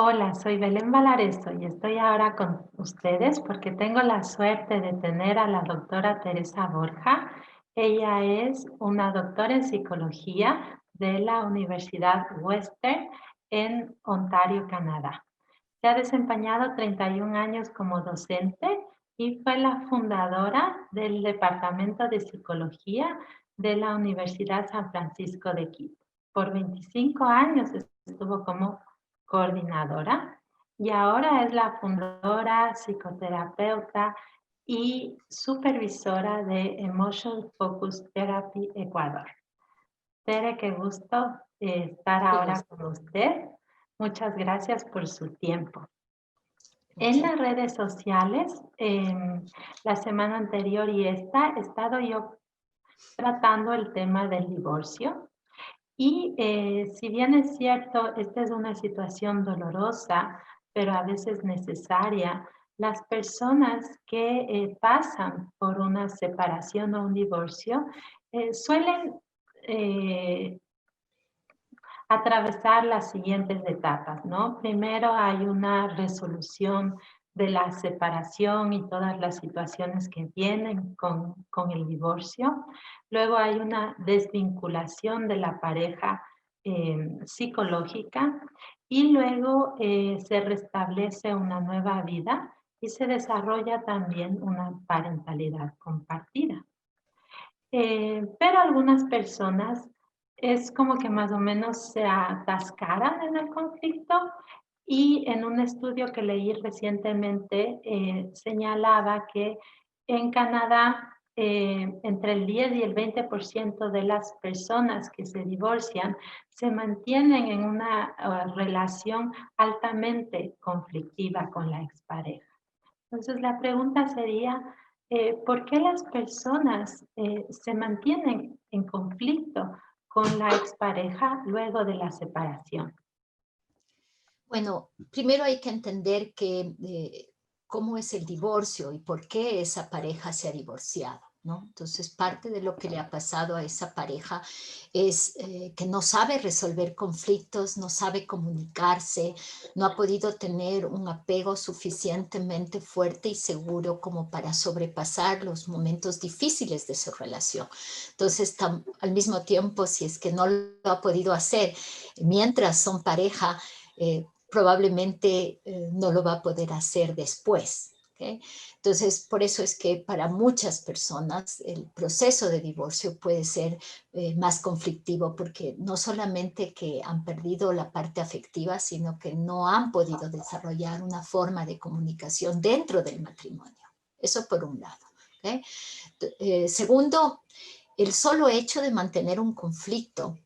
Hola, soy Belén Valareso y estoy ahora con ustedes porque tengo la suerte de tener a la doctora Teresa Borja. Ella es una doctora en psicología de la Universidad Western en Ontario, Canadá. Se ha desempeñado 31 años como docente y fue la fundadora del Departamento de Psicología de la Universidad San Francisco de Quito. Por 25 años estuvo como coordinadora y ahora es la fundadora, psicoterapeuta y supervisora de Emotion Focus Therapy Ecuador. Tere, qué gusto estar Qué ahora gusto. con usted. Muchas gracias por su tiempo. En Muchas las redes sociales, la semana anterior y esta, he estado yo tratando el tema del divorcio. Y si bien es cierto, esta es una situación dolorosa, pero a veces necesaria, las personas que pasan por una separación o un divorcio suelen eh, atravesar las siguientes etapas, ¿no? Primero hay una resolución de la separación y todas las situaciones que vienen con el divorcio. Luego hay una desvinculación de la pareja psicológica y luego se restablece una nueva vida y se desarrolla también una parentalidad compartida. Pero algunas personas es como que más o menos se atascaran en el conflicto y en un estudio que leí recientemente señalaba que en Canadá entre el 10 y el 20% de las personas que se divorcian se mantienen en una relación altamente conflictiva con la expareja. Entonces, la pregunta sería, ¿por qué las personas se mantienen en conflicto con la expareja luego de la separación? Bueno, primero hay que entender cómo es el divorcio y por qué esa pareja se ha divorciado, ¿no? Entonces, parte de lo que le ha pasado a esa pareja es que no sabe resolver conflictos, no sabe comunicarse, no ha podido tener un apego suficientemente fuerte y seguro como para sobrepasar los momentos difíciles de su relación. Entonces, al mismo tiempo, si es que no lo ha podido hacer mientras son pareja, probablemente no lo va a poder hacer después. ¿Okay? Entonces, por eso es que para muchas personas el proceso de divorcio puede ser más conflictivo, porque no solamente que han perdido la parte afectiva, sino que no han podido desarrollar una forma de comunicación dentro del matrimonio. Eso por un lado. ¿Okay? Segundo, el solo hecho de mantener un conflicto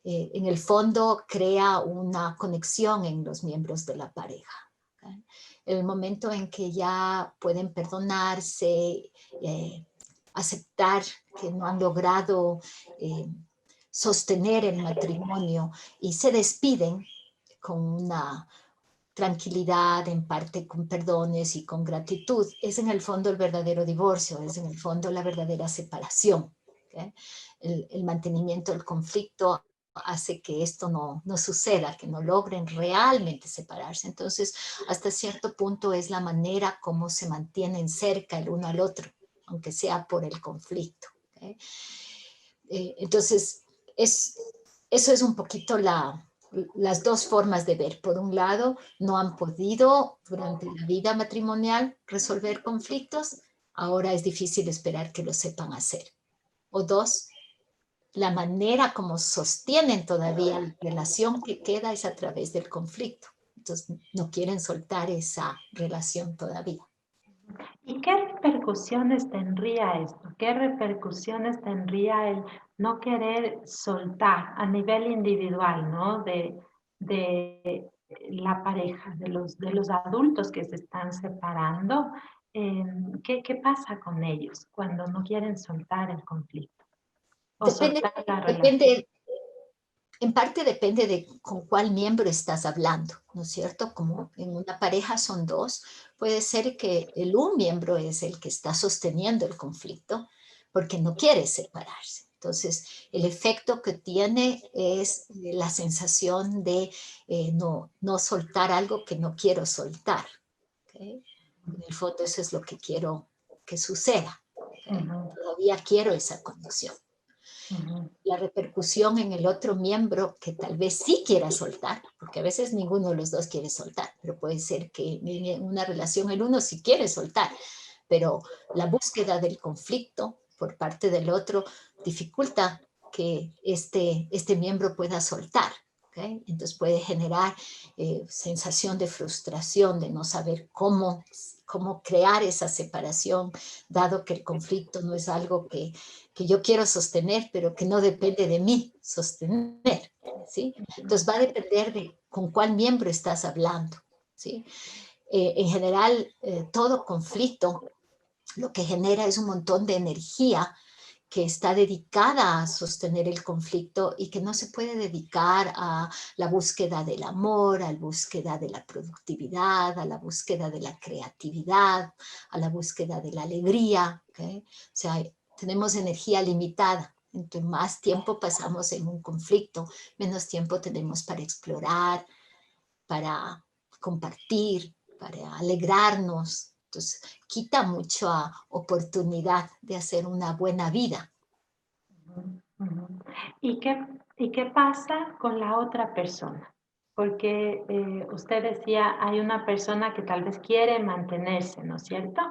en el fondo crea una conexión en los miembros de la pareja. ¿Okay? El momento en que ya pueden perdonarse, aceptar que no han logrado sostener el matrimonio y se despiden con una tranquilidad, en parte con perdones y con gratitud, es en el fondo el verdadero divorcio, es en el fondo la verdadera separación. ¿Okay? El mantenimiento del conflicto hace que esto no suceda, que no logren realmente separarse. Entonces, hasta cierto punto es la manera como se mantienen cerca el uno al otro, aunque sea por el conflicto. ¿Okay? Entonces, eso es un poquito las dos formas de ver. Por un lado, no han podido durante la vida matrimonial resolver conflictos, ahora es difícil esperar que lo sepan hacer. O dos, la manera como sostienen todavía la relación que queda es a través del conflicto. Entonces, no quieren soltar esa relación todavía. ¿Y qué repercusiones tendría esto? ¿Qué repercusiones tendría el no querer soltar a nivel individual, ¿no? De la pareja, de los adultos que se están separando. ¿Qué pasa con ellos cuando no quieren soltar el conflicto o Depende, soltar la relación? depende En parte depende de con cuál miembro estás hablando, ¿no es cierto? Como en una pareja son dos, puede ser que un miembro es el que está sosteniendo el conflicto porque no quiere separarse. Entonces, el efecto que tiene es la sensación de no soltar algo que no quiero soltar. ¿Okay? En el fondo eso es lo que quiero que suceda. ¿Okay? Ujú, Todavía quiero esa conexión. ujú, La repercusión en el otro miembro que tal vez sí quiera soltar, porque a veces ninguno de los dos quiere soltar, pero puede ser que en una relación el uno sí quiere soltar, pero la búsqueda del conflicto por parte del otro dificulta que este miembro pueda soltar. ¿Okay? Entonces puede generar sensación de frustración, de no saber cómo crear esa separación, dado que el conflicto no es algo que yo quiero sostener, pero que no depende de mí sostener, ¿sí? Entonces va a depender de con cuál miembro estás hablando, ¿sí? En general, todo conflicto lo que genera es un montón de energía que está dedicada a sostener el conflicto y que no se puede dedicar a la búsqueda del amor, a la búsqueda de la productividad, a la búsqueda de la creatividad, a la búsqueda de la alegría. ¿Okay? O sea, tenemos energía limitada. Entre más tiempo pasamos en un conflicto, menos tiempo tenemos para explorar, para compartir, para alegrarnos. Entonces, quita mucha oportunidad de hacer una buena vida. ujú, ujú. ¿Y qué pasa con la otra persona? Porque usted decía, hay una persona que tal vez quiere mantenerse, ¿no es cierto?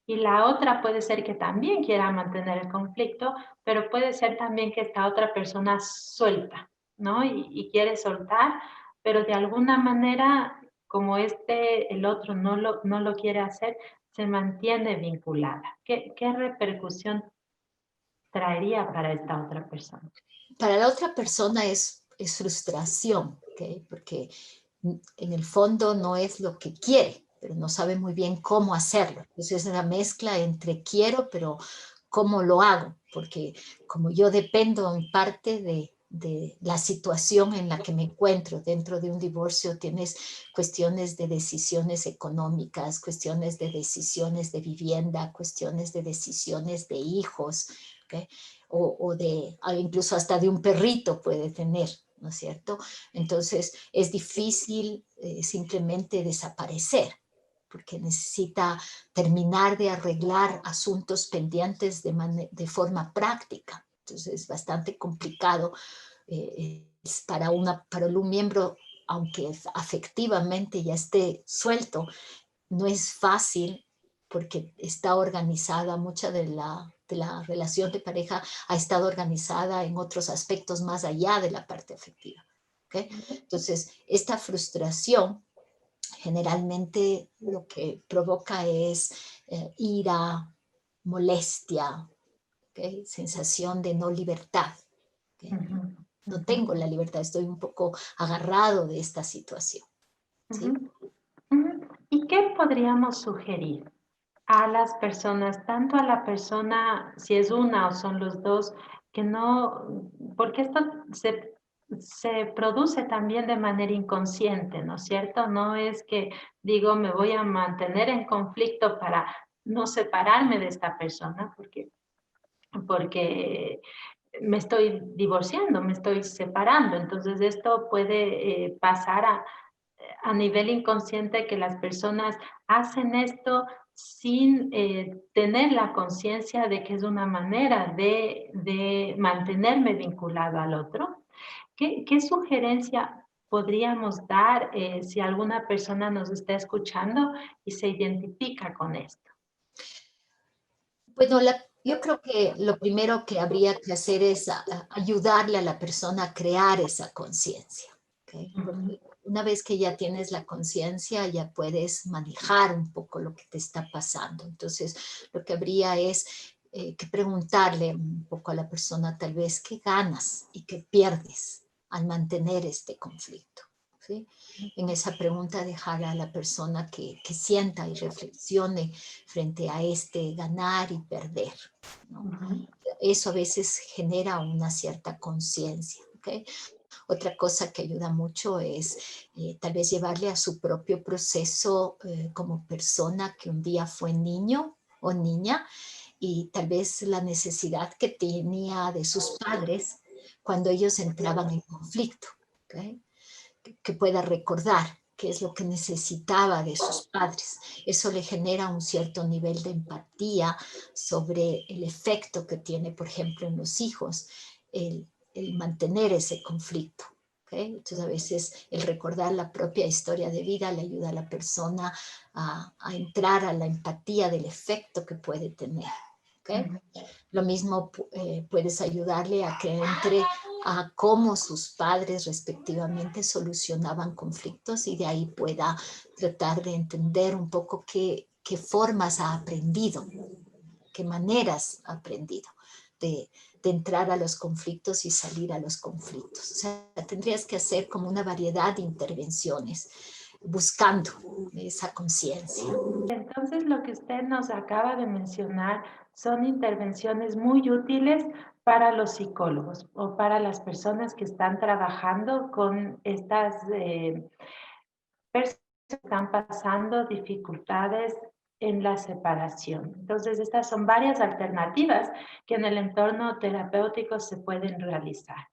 Y la otra puede ser que también quiera mantener el conflicto, pero puede ser también que esta otra persona suelta, ¿no? Y quiere soltar, pero de alguna manera, como el otro no lo quiere hacer, se mantiene vinculada. ¿Qué repercusión traería para esta otra persona? Para la otra persona es frustración, ¿okay? Porque en el fondo no es lo que quiere, pero no sabe muy bien cómo hacerlo. Entonces es una mezcla entre quiero, pero cómo lo hago, porque como yo dependo en parte de la situación en la que me encuentro dentro de un divorcio, tienes cuestiones de decisiones económicas, cuestiones de decisiones de vivienda, cuestiones de decisiones de hijos, ¿okay? Incluso hasta de un perrito puede tener, ¿no es cierto? Entonces es difícil simplemente desaparecer, porque necesita terminar de arreglar asuntos pendientes de forma práctica. Entonces es bastante complicado es para un miembro, aunque afectivamente ya esté suelto, no es fácil porque está organizada, mucha de la relación de pareja ha estado organizada en otros aspectos más allá de la parte afectiva. ¿Okay? Entonces, esta frustración generalmente lo que provoca es ira, molestia, ¿okay? Sensación de no libertad. ¿Okay? Ujú, No ujú, tengo la libertad, estoy un poco agarrado de esta situación. ujú, ¿Sí? ujú. ¿Y qué podríamos sugerir a las personas, tanto a la persona, si es una o son los dos, que no, porque esto se produce también de manera inconsciente, ¿no es cierto? No es que digo, me voy a mantener en conflicto para no separarme de esta persona, porque me estoy divorciando, me estoy separando. Entonces, esto puede pasar a nivel inconsciente que las personas hacen esto sin tener la conciencia de que es una manera de mantenerme vinculado al otro. ¿Qué sugerencia podríamos dar si alguna persona nos está escuchando y se identifica con esto? Bueno, yo creo que lo primero que habría que hacer es ayudarle a la persona a crear esa conciencia, ¿ok? Ujú, Porque una vez que ya tienes la conciencia, ya puedes manejar un poco lo que te está pasando. Entonces, lo que habría es que preguntarle un poco a la persona tal vez qué ganas y qué pierdes al mantener este conflicto, ¿sí? En esa pregunta dejar a la persona que sienta y reflexione frente a este ganar y perder, ¿no? ujú, Eso a veces genera una cierta conciencia, ¿ok? Otra cosa que ayuda mucho es tal vez llevarle a su propio proceso como persona que un día fue niño o niña y tal vez la necesidad que tenía de sus padres cuando ellos entraban en conflicto, ¿ok? Que pueda recordar qué es lo que necesitaba de sus padres. Eso le genera un cierto nivel de empatía sobre el efecto que tiene, por ejemplo, en los hijos, el mantener ese conflicto. ¿Okay? Entonces, a veces el recordar la propia historia de vida le ayuda a la persona a entrar a la empatía del efecto que puede tener. ¿Okay? Lo mismo puedes ayudarle a que entre a cómo sus padres respectivamente solucionaban conflictos y de ahí pueda tratar de entender un poco qué formas ha aprendido, qué maneras ha aprendido de entrar a los conflictos y salir a los conflictos. O sea, tendrías que hacer como una variedad de intervenciones buscando esa conciencia. Entonces, lo que usted nos acaba de mencionar son intervenciones muy útiles para los psicólogos o para las personas que están trabajando con estas personas que están pasando dificultades en la separación. Entonces, estas son varias alternativas que en el entorno terapéutico se pueden realizar.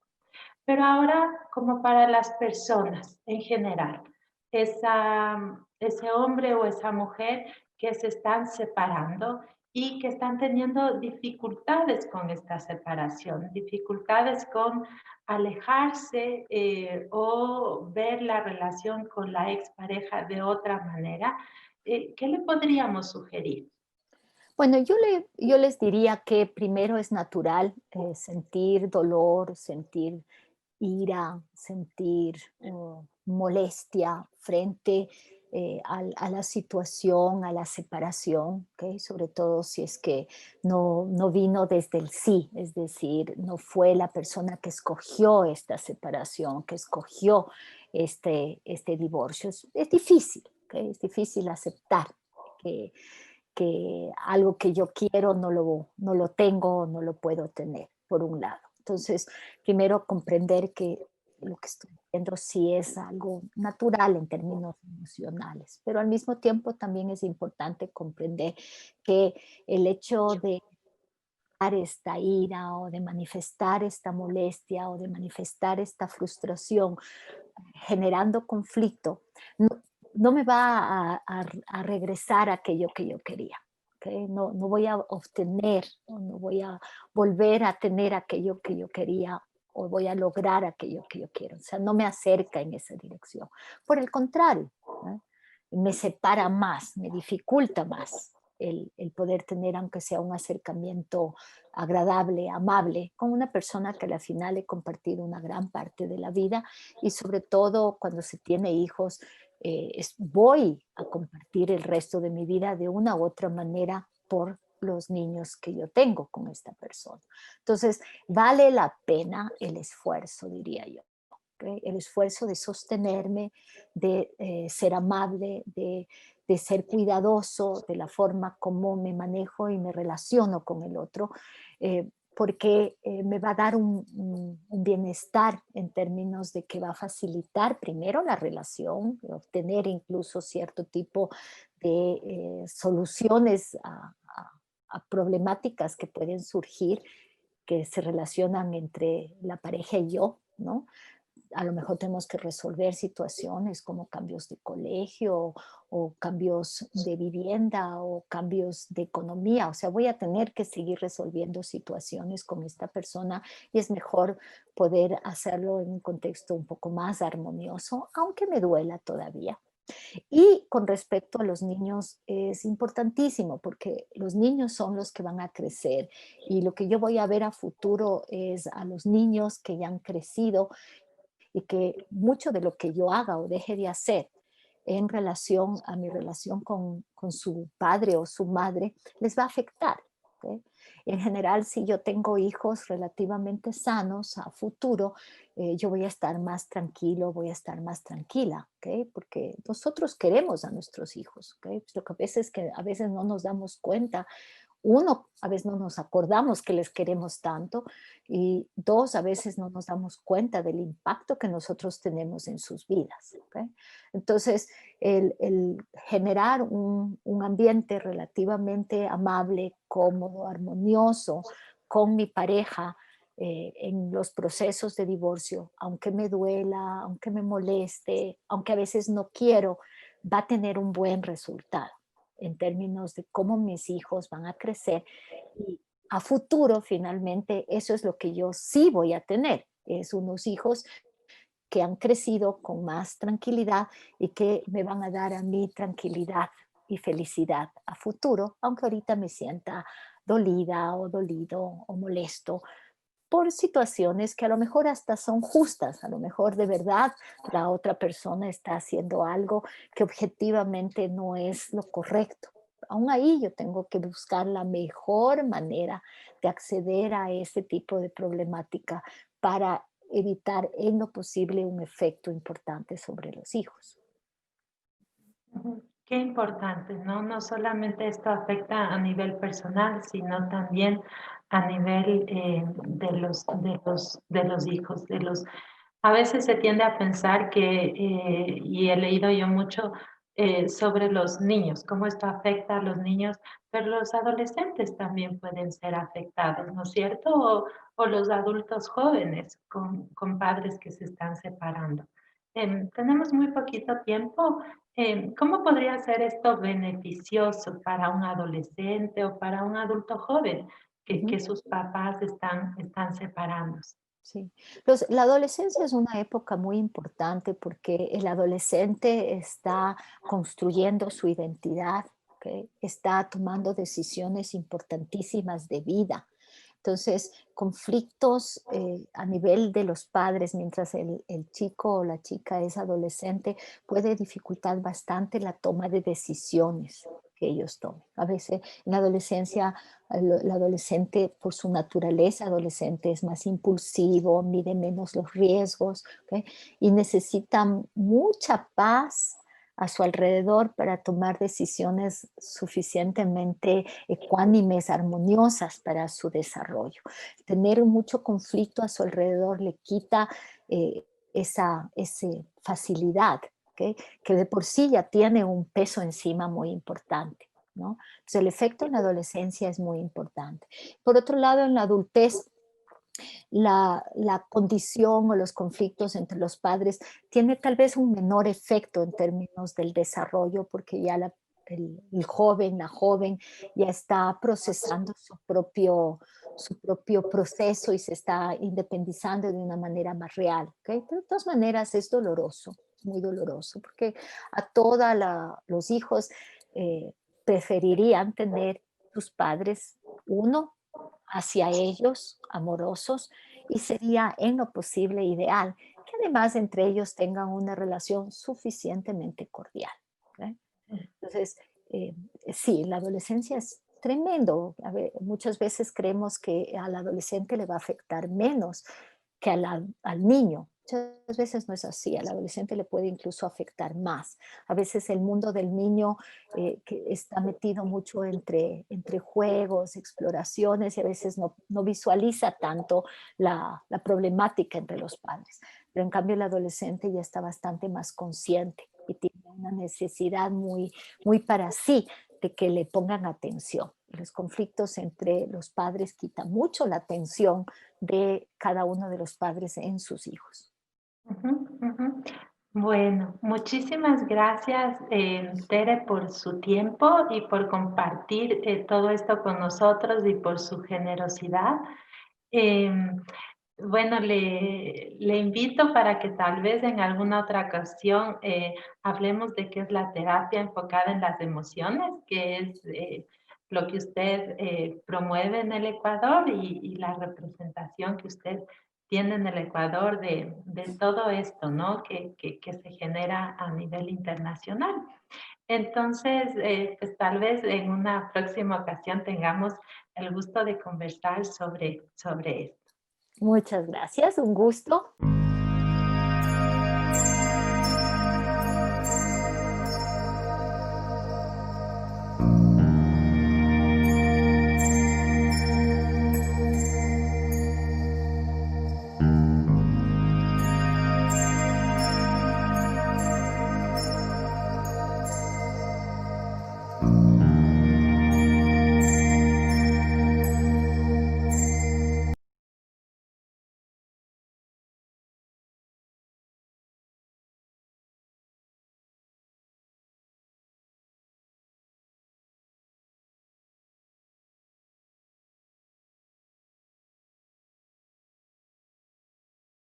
Pero ahora, como para las personas en general, ese hombre o esa mujer que se están separando y que están teniendo dificultades con esta separación, dificultades con alejarse o ver la relación con la expareja de otra manera, ¿qué le podríamos sugerir? Bueno, yo les diría que primero es natural sentir dolor, sentir ira, sentir molestia frente a la situación, a la separación, ¿ok? Sobre todo si es que no vino desde el sí, es decir, no fue la persona que escogió esta separación, que escogió este divorcio. Es difícil, ¿ok? Es difícil aceptar que, que algo que yo quiero no lo tengo, no lo puedo tener, por un lado. Entonces, primero comprender que lo que estoy viendo sí es algo natural en términos emocionales, pero al mismo tiempo también es importante comprender que el hecho de dar esta ira o de manifestar esta molestia o de manifestar esta frustración generando conflicto, no, no me va a regresar aquello que yo quería. ¿Okay? No voy a obtener, no voy a volver a tener aquello que yo quería o voy a lograr aquello que yo quiero. O sea, no me acerca en esa dirección. Por el contrario, ¿no? Me separa más, me dificulta más el poder tener, aunque sea un acercamiento agradable, amable, con una persona que al final he compartido una gran parte de la vida y sobre todo cuando se tiene hijos, voy a compartir el resto de mi vida de una u otra manera por los niños que yo tengo con esta persona. Entonces, vale la pena el esfuerzo, diría yo. ¿Okay? El esfuerzo de sostenerme, de ser amable, de ser cuidadoso de la forma como me manejo y me relaciono con el otro, porque me va a dar un bienestar en términos de que va a facilitar primero la relación, obtener incluso cierto tipo de soluciones a problemáticas que pueden surgir, que se relacionan entre la pareja y yo, ¿no? A lo mejor tenemos que resolver situaciones como cambios de colegio o cambios de vivienda o cambios de economía. O sea, voy a tener que seguir resolviendo situaciones con esta persona y es mejor poder hacerlo en un contexto un poco más armonioso, aunque me duela todavía. Y con respecto a los niños es importantísimo porque los niños son los que van a crecer y lo que yo voy a ver a futuro es a los niños que ya han crecido y que mucho de lo que yo haga o deje de hacer en relación a mi relación con su padre o su madre les va a afectar. ¿Ok? En general, si yo tengo hijos relativamente sanos a futuro, yo voy a estar más tranquilo, voy a estar más tranquila, ¿ok? Porque nosotros queremos a nuestros hijos, ¿ok? Pues lo que a veces no nos damos cuenta uno, a veces no nos acordamos que les queremos tanto y dos, a veces no nos damos cuenta del impacto que nosotros tenemos en sus vidas. ¿Ok? Entonces, el generar un ambiente relativamente amable, cómodo, armonioso con mi pareja en los procesos de divorcio, aunque me duela, aunque me moleste, aunque a veces no quiero, va a tener un buen resultado en términos de cómo mis hijos van a crecer y a futuro finalmente eso es lo que yo sí voy a tener, es unos hijos que han crecido con más tranquilidad y que me van a dar a mí tranquilidad y felicidad a futuro, aunque ahorita me sienta dolida o dolido o molesto por situaciones que a lo mejor hasta son justas, a lo mejor de verdad la otra persona está haciendo algo que objetivamente no es lo correcto. Aún ahí yo tengo que buscar la mejor manera de acceder a ese tipo de problemática para evitar en lo posible un efecto importante sobre los hijos. Ujú. Qué importante, ¿no? No solamente esto afecta a nivel personal, sino también a nivel de los hijos, de los... A veces se tiende a pensar que, y he leído yo mucho sobre los niños, cómo esto afecta a los niños, pero los adolescentes también pueden ser afectados, ¿no es cierto? O los adultos jóvenes con padres que se están separando. Tenemos muy poquito tiempo. ¿Cómo podría ser esto beneficioso para un adolescente o para un adulto joven Ujú. que sus papás están separándose? Sí. La adolescencia es una época muy importante porque el adolescente está construyendo su identidad, ¿ok? Está tomando decisiones importantísimas de vida. Entonces, conflictos a nivel de los padres mientras el chico o la chica es adolescente puede dificultar bastante la toma de decisiones que ellos tomen. A veces en la adolescencia, el adolescente por su naturaleza adolescente es más impulsivo, mide menos los riesgos, ¿ok? Y necesita mucha paz a su alrededor para tomar decisiones suficientemente ecuánimes, armoniosas para su desarrollo. Tener mucho conflicto a su alrededor le quita esa facilidad, ¿ok? Que de por sí ya tiene un peso encima muy importante, ¿no? Entonces el efecto en la adolescencia es muy importante. Por otro lado, en la adultez, la condición o los conflictos entre los padres tiene tal vez un menor efecto en términos del desarrollo, porque ya el joven, la joven, ya está procesando su propio proceso y se está independizando de una manera más real. ¿Ok? Pero de todas maneras es doloroso, muy doloroso, porque a todos los hijos eh, preferirían tener sus padres, uno, hacia ellos, amorosos, y sería en lo posible ideal que además entre ellos tengan una relación suficientemente cordial. ¿Ok? Entonces, eh, sí, la adolescencia es tremendo. Muchas veces creemos que al adolescente le va a afectar menos que al niño. Muchas veces no es así, al adolescente le puede incluso afectar más. A veces el mundo del niño que está metido mucho entre juegos, exploraciones y a veces no visualiza tanto la problemática entre los padres. Pero en cambio el adolescente ya está bastante más consciente y tiene una necesidad muy para sí de que le pongan atención. Los conflictos entre los padres quitan mucho la atención de cada uno de los padres en sus hijos. Ujú, ujú. Bueno, muchísimas gracias, Tere, por su tiempo y por compartir todo esto con nosotros y por su generosidad. Em, bueno, le invito para que tal vez en alguna otra ocasión hablemos de qué es la terapia enfocada en las emociones, que es lo que usted promueve en el Ecuador y la representación que usted tiene en el Ecuador de todo esto, ¿no? Que se genera a nivel internacional. Entonces, pues tal vez en una próxima ocasión tengamos el gusto de conversar sobre esto. Muchas gracias, un gusto.